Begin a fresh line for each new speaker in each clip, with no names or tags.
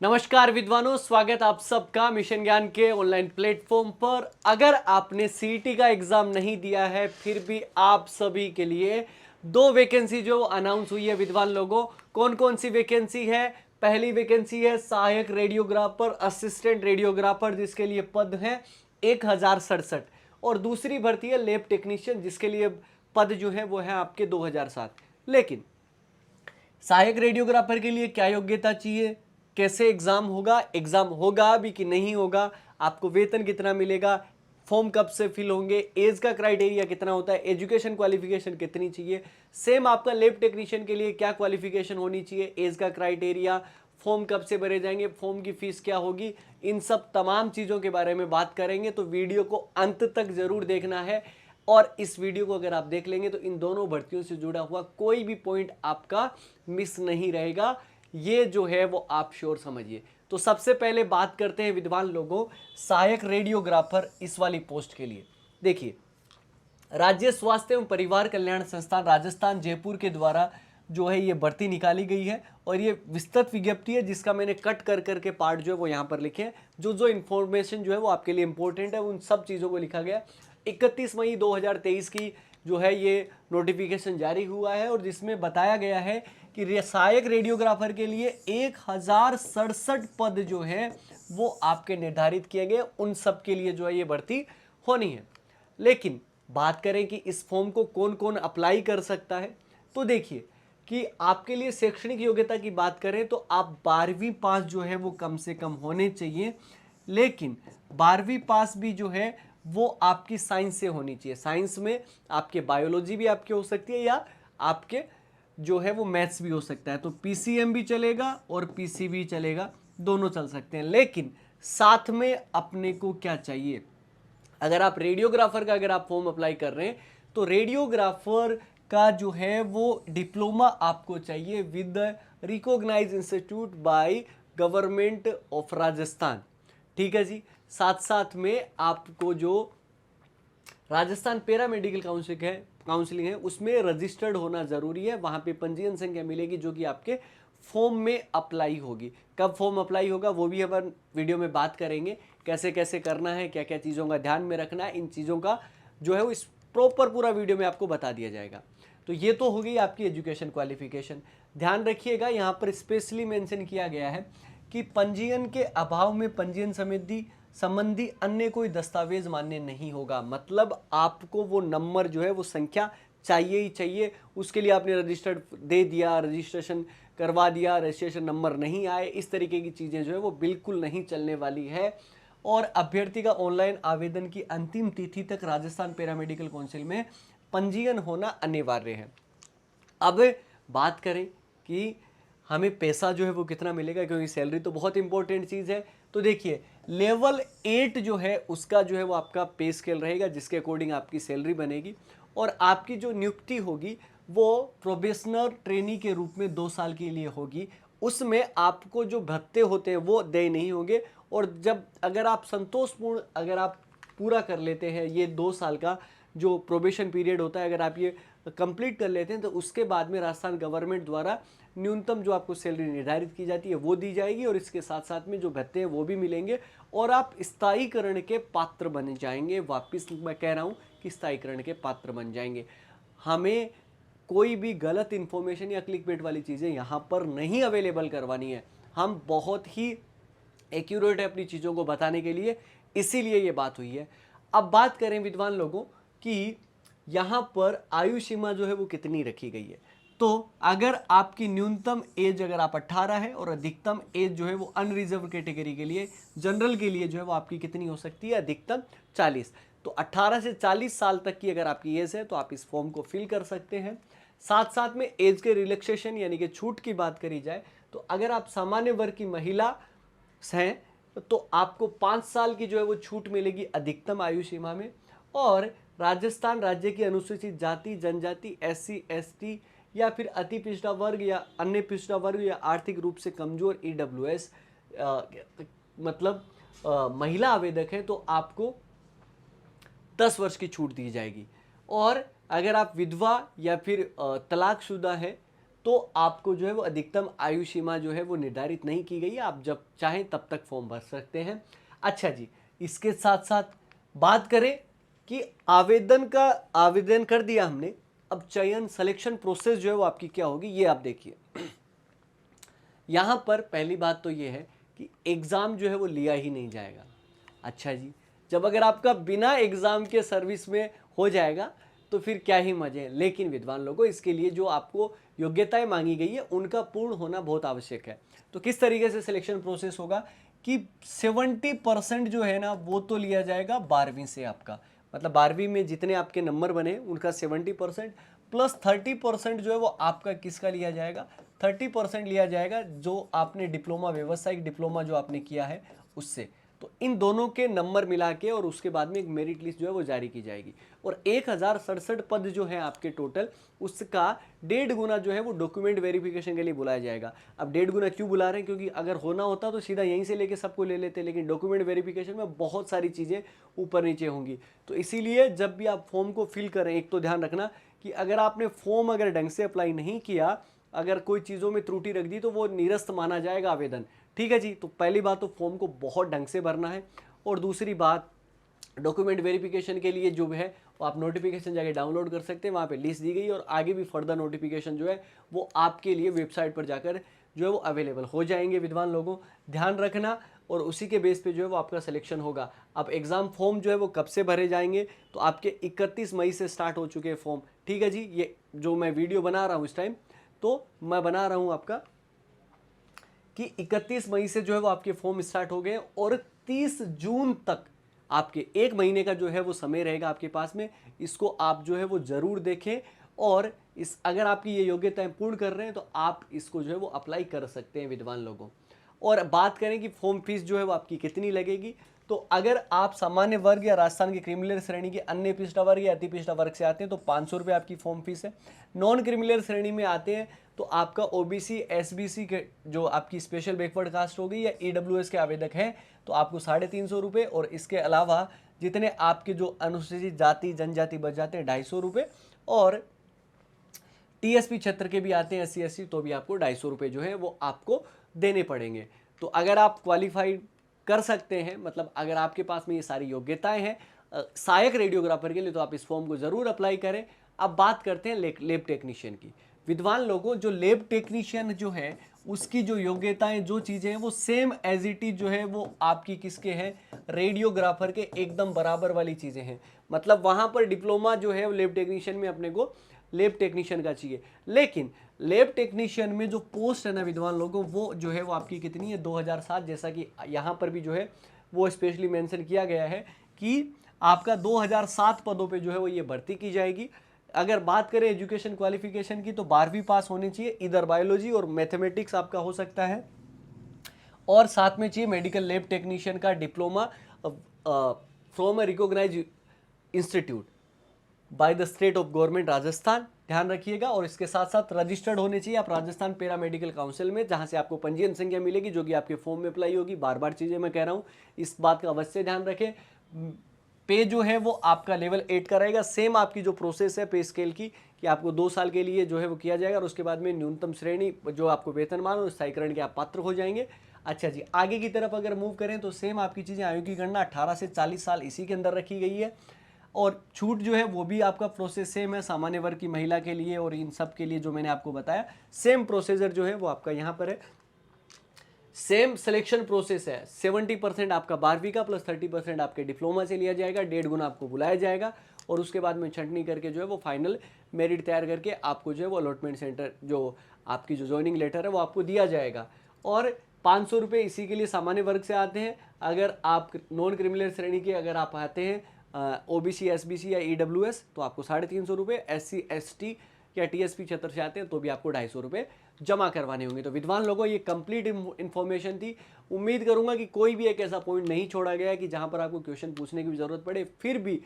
नमस्कार विद्वानों, स्वागत आप सबका मिशन ज्ञान के ऑनलाइन प्लेटफॉर्म पर। अगर आपने सीईटी का एग्जाम नहीं दिया है फिर भी आप सभी के लिए दो वैकेंसी जो अनाउंस हुई है विद्वान लोगों, कौन कौन सी वैकेंसी है। पहली वैकेंसी है सहायक रेडियोग्राफर, असिस्टेंट रेडियोग्राफर, जिसके लिए पद हैं 1067। और दूसरी भर्ती है लैब टेक्नीशियन, जिसके लिए पद जो है वो है आपके 2007। लेकिन सहायक रेडियोग्राफर के लिए क्या योग्यता चाहिए, कैसे एग्जाम होगा भी कि नहीं होगा, आपको वेतन कितना मिलेगा, फॉर्म कब से फिल होंगे, एज का क्राइटेरिया कितना होता है, एजुकेशन क्वालिफिकेशन कितनी चाहिए, सेम आपका लैब टेक्नीशियन के लिए क्या क्वालिफिकेशन होनी चाहिए, एज का क्राइटेरिया, फॉर्म कब से भरे जाएंगे, फॉर्म की फीस क्या होगी, इन सब तमाम चीज़ों के बारे में बात करेंगे। तो वीडियो को अंत तक जरूर देखना है और इस वीडियो को अगर आप देख लेंगे तो इन दोनों भर्तियों से जुड़ा हुआ कोई भी पॉइंट आपका मिस नहीं रहेगा, ये जो है वो आप श्योर समझिए। तो सबसे पहले बात करते हैं विद्वान लोगों सहायक रेडियोग्राफर इस वाली पोस्ट के लिए। देखिए, राज्य स्वास्थ्य एवं परिवार कल्याण संस्थान राजस्थान जयपुर के द्वारा जो है ये भर्ती निकाली गई है और ये विस्तृत विज्ञप्ति है जिसका मैंने कट कर करके पार्ट जो है वो यहाँ पर लिखे हैं। जो जो इन्फॉर्मेशन जो है वो आपके लिए इंपॉर्टेंट है उन सब चीज़ों को लिखा गया। 31 मई 2023 की जो है ये नोटिफिकेशन जारी हुआ है और जिसमें बताया गया है कि सहायक रेडियोग्राफर के लिए 1067 पद जो है वो आपके निर्धारित किए गए, उन सब के लिए जो है ये भर्ती होनी है। लेकिन बात करें कि इस फॉर्म को कौन कौन अप्लाई कर सकता है, तो देखिए कि आपके लिए शैक्षणिक योग्यता की बात करें तो आप 12वीं पास जो है वो कम से कम होने चाहिए। लेकिन 12वीं पास भी जो है वो आपकी साइंस से होनी चाहिए। साइंस में आपके बायोलॉजी भी आपके हो सकती है या आपके जो है वो मैथ्स भी हो सकता है। तो पीसीएम भी चलेगा और पीसी भी चलेगा, दोनों चल सकते हैं। लेकिन साथ में अपने को क्या चाहिए, अगर आप रेडियोग्राफर का अगर आप फॉर्म अप्लाई कर रहे हैं तो रेडियोग्राफर का जो है वो डिप्लोमा आपको चाहिए with recognise institute by government of Rajasthan. ठीक है जी। साथ साथ में आपको जो राजस्थान पैरामेडिकल काउंसिलिंग है उसमें रजिस्टर्ड होना जरूरी है। वहां पे पंजीयन संख्या मिलेगी जो कि आपके फॉर्म में अप्लाई होगी। कब फॉर्म अप्लाई होगा वो भी अपन वीडियो में बात करेंगे, कैसे कैसे करना है, क्या क्या चीज़ों का ध्यान में रखना है, इन चीज़ों का जो है वो इस प्रॉपर पूरा वीडियो में आपको बता दिया जाएगा। तो ये तो हो गई आपकी एजुकेशन क्वालिफिकेशन। ध्यान रखिएगा यहाँ पर स्पेशली मेंशन किया गया है कि पंजीयन के अभाव में पंजीयन संबंधी अन्य कोई दस्तावेज मान्य नहीं होगा। मतलब आपको वो नंबर जो है वो संख्या चाहिए ही चाहिए। उसके लिए आपने रजिस्टर्ड दे दिया, रजिस्ट्रेशन करवा दिया, रजिस्ट्रेशन नंबर नहीं आए, इस तरीके की चीज़ें जो है वो बिल्कुल नहीं चलने वाली है। और अभ्यर्थी का ऑनलाइन आवेदन की अंतिम तिथि तक राजस्थान पैरामेडिकल काउंसिल में पंजीयन होना अनिवार्य है। अब बात करें कि हमें पैसा जो है वो कितना मिलेगा, क्योंकि सैलरी तो बहुत इंपॉर्टेंट चीज़ है। तो देखिए, लेवल 8 जो है उसका जो है वो आपका पे स्केल रहेगा जिसके अकॉर्डिंग आपकी सैलरी बनेगी। और आपकी जो नियुक्ति होगी वो प्रोबेशनर ट्रेनी के रूप में 2 साल के लिए होगी। उसमें आपको जो भत्ते होते हैं वो देय नहीं होंगे। और जब अगर आप संतोषपूर्ण अगर आप पूरा कर लेते हैं ये 2 साल का जो प्रोबेशन पीरियड होता है, अगर आप ये कंप्लीट कर लेते हैं तो उसके बाद में राजस्थान गवर्नमेंट द्वारा न्यूनतम जो आपको सैलरी निर्धारित की जाती है वो दी जाएगी और इसके साथ साथ में जो भत्ते हैं वो भी मिलेंगे और आप स्थायीकरण के पात्र बन जाएंगे। वापिस मैं कह रहा हूँ कि स्थायीकरण के पात्र बन जाएंगे। हमें कोई भी गलत इन्फॉर्मेशन या क्लिक बेट वाली चीज़ें यहाँ पर नहीं अवेलेबल करवानी है। हम बहुत ही एक्यूरेट है अपनी चीज़ों को बताने के लिए, इसीलिए ये बात हुई है। अब बात करें विद्वान लोगों कि यहाँ पर आयु सीमा जो है वो कितनी रखी गई है। तो अगर आपकी न्यूनतम एज अगर आप 18 है और अधिकतम एज जो है वो अनरिजर्व कैटेगरी के लिए, जनरल के लिए जो है वो आपकी कितनी हो सकती है, अधिकतम 40। तो 18 से 40 साल तक की अगर आपकी एज है तो आप इस फॉर्म को फिल कर सकते हैं। साथ साथ में एज के रिलैक्सेशन यानी कि छूट की बात करी जाए तो अगर आप सामान्य वर्ग की महिला हैं तो आपको 5 साल की जो है वो छूट मिलेगी अधिकतम आयु सीमा में। और राजस्थान राज्य की अनुसूचित जाति जनजाति SC ST या फिर अति पिछड़ा वर्ग या अन्य पिछड़ा वर्ग या आर्थिक रूप से कमजोर EWS मतलब महिला आवेदक है तो आपको 10 वर्ष की छूट दी जाएगी। और अगर आप विधवा या फिर तलाकशुदा है तो आपको जो है वो अधिकतम आयु सीमा जो है वो निर्धारित नहीं की गई है, आप जब चाहें तब तक फॉर्म भर सकते हैं। अच्छा जी, इसके साथ साथ बात करें कि आवेदन कर दिया हमने, अब चयन सिलेक्शन प्रोसेस जो है वो आपकी क्या होगी ये आप देखिए। यहाँ पर पहली बात तो ये है कि एग्ज़ाम जो है वो लिया ही नहीं जाएगा। अच्छा जी, जब अगर आपका बिना एग्ज़ाम के सर्विस में हो जाएगा तो फिर क्या ही मजे हैं। लेकिन विद्वान लोगों, इसके लिए जो आपको योग्यताएं मांगी गई है उनका पूर्ण होना बहुत आवश्यक है। तो किस तरीके से सिलेक्शन प्रोसेस होगा कि 70% जो है ना वो तो लिया जाएगा 12वीं से आपका, मतलब 12वीं में जितने आपके नंबर बने उनका 70% प्लस 30% जो है वो आपका किसका लिया जाएगा, 30% लिया जाएगा जो आपने डिप्लोमा, व्यावसायिक डिप्लोमा जो आपने किया है उससे। तो इन दोनों के नंबर मिला के और उसके बाद में एक मेरिट लिस्ट जो है वो जारी की जाएगी। और 1067 पद जो है आपके टोटल, उसका 1.5 गुना जो है वो डॉक्यूमेंट वेरिफिकेशन के लिए बुलाया जाएगा। अब 1.5 गुना क्यों बुला रहे हैं, क्योंकि अगर होना होता तो सीधा यहीं से लेके सबको ले लेते, लेकिन डॉक्यूमेंट वेरिफिकेशन में बहुत सारी चीज़ें ऊपर नीचे होंगी। तो इसीलिए जब भी आप फॉर्म को फिल करें, एक तो ध्यान रखना कि अगर आपने फॉर्म अगर ढंग से अप्लाई नहीं किया, अगर कोई चीज़ों में त्रुटि रख दी तो वो निरस्त माना जाएगा आवेदन। ठीक है जी, तो पहली बात तो फॉर्म को बहुत ढंग से भरना है। और दूसरी बात, डॉक्यूमेंट वेरिफिकेशन के लिए जो है वो आप नोटिफिकेशन जाके डाउनलोड कर सकते हैं, वहाँ पे लिस्ट दी गई है और आगे भी फर्दर नोटिफिकेशन जो है वो आपके लिए वेबसाइट पर जाकर जो है वो अवेलेबल हो जाएंगे। विद्वान लोगों, ध्यान रखना, और उसी के बेस पे जो है वो आपका सिलेक्शन होगा। अब एग्ज़ाम फॉर्म जो है वो कब से भरे जाएंगे, तो आपके 31 मई से स्टार्ट हो चुके हैं फॉर्म। ठीक है जी, ये जो मैं वीडियो बना रहा हूँ इस टाइम, तो मैं बना रहा हूँ आपका कि 31 मई से जो है वो आपके फॉर्म स्टार्ट हो गए और 30 जून तक आपके 1 महीने का जो है वो समय रहेगा आपके पास में। इसको आप जो है वो ज़रूर देखें, और इस अगर आपकी ये योग्यताएं पूर्ण कर रहे हैं तो आप इसको जो है वो अप्लाई कर सकते हैं विद्वान लोगों। और बात करें कि फॉर्म फीस जो है वो आपकी कितनी लगेगी, तो अगर आप सामान्य वर्ग या राजस्थान की क्रिमिनल श्रेणी के अन्य पिछड़ा वर्ग या अति पिछड़ा वर्ग से आते हैं तो 500 रुपये आपकी फॉर्म फीस है। नॉन क्रिमिनल श्रेणी में आते हैं तो आपका ओबीसी, एसबीसी के जो आपकी स्पेशल बैकवर्ड कास्ट होगी या ईडब्ल्यूएस के आवेदक हैं तो आपको 350 रुपये, और इसके अलावा जितने आपके जो अनुसूचित जाति जनजाति बच जाते हैं 250 रुपये, और टीएसपी क्षेत्र के भी आते हैं SC SC तो भी आपको 250 रुपये जो है वो आपको देने पड़ेंगे। तो अगर आप क्वालिफाइड कर सकते हैं, मतलब अगर आपके पास में ये सारी योग्यताएं हैं सहायक रेडियोग्राफर के लिए, तो आप इस फॉर्म को ज़रूर अप्लाई करें। अब बात करते हैं लेब टेक्नीशियन की। विद्वान लोगों, जो लेब टेक्नीशियन जो है उसकी जो योग्यताएं, जो चीज़ें हैं वो सेम एज इट इज जो है वो आपकी किसके हैं, रेडियोग्राफर के एकदम बराबर वाली चीज़ें हैं। मतलब वहाँ पर डिप्लोमा जो है लेब टेक्नीशियन में अपने को लेब टेक्नीशियन का चाहिए, लेकिन लेब टेक्नीशियन में जो पोस्ट है ना विद्वान लोगों, वो जो है वो आपकी कितनी है, 2007, जैसा कि यहाँ पर भी जो है वो स्पेशली मेंशन किया गया है कि आपका 2007 पदों पे जो है वो ये भर्ती की जाएगी। अगर बात करें एजुकेशन क्वालिफिकेशन की तो 12वीं पास होनी चाहिए, इधर बायोलॉजी और मैथमेटिक्स आपका हो सकता है, और साथ में चाहिए मेडिकल लैब टेक्नीशियन का diploma from a recognise institute by the state of government Rajasthan, ध्यान रखिएगा। और इसके साथ साथ रजिस्टर्ड होने चाहिए आप राजस्थान पैरा मेडिकल काउंसिल में, जहां से आपको पंजीयन संख्या मिलेगी जो कि आपके फॉर्म में अप्लाई होगी। बार बार चीज़ें मैं कह रहा हूं, इस बात का अवश्य ध्यान रखें। पे जो है वो आपका लेवल 8 का रहेगा। सेम आपकी जो प्रोसेस है पे स्केल की, कि आपको 2 साल के लिए जो है वो किया जाएगा, और उसके बाद में न्यूनतम श्रेणी जो आपको वेतनमान और स्थायीकरण के आप पात्र हो जाएंगे। अच्छा जी, आगे की तरफ अगर मूव करें तो सेम आपकी चीज़ें, आयु की गणना 18 से 40 साल इसी के अंदर रखी गई है, और छूट जो है वो भी आपका प्रोसेस सेम है सामान्य वर्ग की महिला के लिए और इन सब के लिए जो मैंने आपको बताया, सेम प्रोसीजर जो है वो आपका यहाँ पर है। सेम सिलेक्शन प्रोसेस है, 70% आपका 12वीं का प्लस 30% आपके डिप्लोमा से लिया जाएगा, 1.5 गुना आपको बुलाया जाएगा, और उसके बाद में छंटनी करके जो है वो फाइनल मेरिट तैयार करके आपको जो है वो अलॉटमेंट सेंटर, जो आपकी जो ज्वाइनिंग लेटर है वो आपको दिया जाएगा। और 500 रुपये इसी के लिए सामान्य वर्ग से आते हैं। अगर आप नॉन क्रिमिनल श्रेणी के अगर आप आते हैं ओबीसी, एसबीसी या ईडब्ल्यूएस तो आपको 350 रुपये, SC ST या TSP क्षेत्र से आते हैं तो भी आपको 250 रुपये जमा करवाने होंगे। तो विद्वान लोगों, ये कंप्लीट इन्फॉर्मेशन थी। उम्मीद करूंगा कि कोई भी एक ऐसा पॉइंट नहीं छोड़ा गया कि जहां पर आपको क्वेश्चन पूछने की भी जरूरत पड़े। फिर भी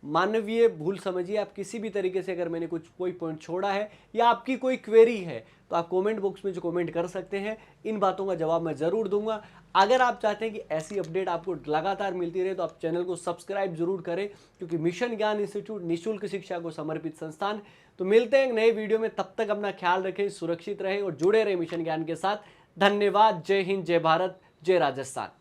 मानवीय भूल समझिए, आप किसी भी तरीके से अगर मैंने कोई पॉइंट छोड़ा है या आपकी कोई क्वेरी है तो आप कमेंट बॉक्स में जो कमेंट कर सकते हैं, इन बातों का जवाब मैं ज़रूर दूंगा। अगर आप चाहते हैं कि ऐसी अपडेट आपको लगातार मिलती रहे तो आप चैनल को सब्सक्राइब जरूर करें, क्योंकि मिशन ज्ञान इंस्टीट्यूट निःशुल्क शिक्षा को समर्पित संस्थान। तो मिलते हैं एक नए वीडियो में, तब तक अपना ख्याल रखें, सुरक्षित रहें और जुड़े रहें मिशन ज्ञान के साथ। धन्यवाद। जय हिंद, जय भारत, जय राजस्थान।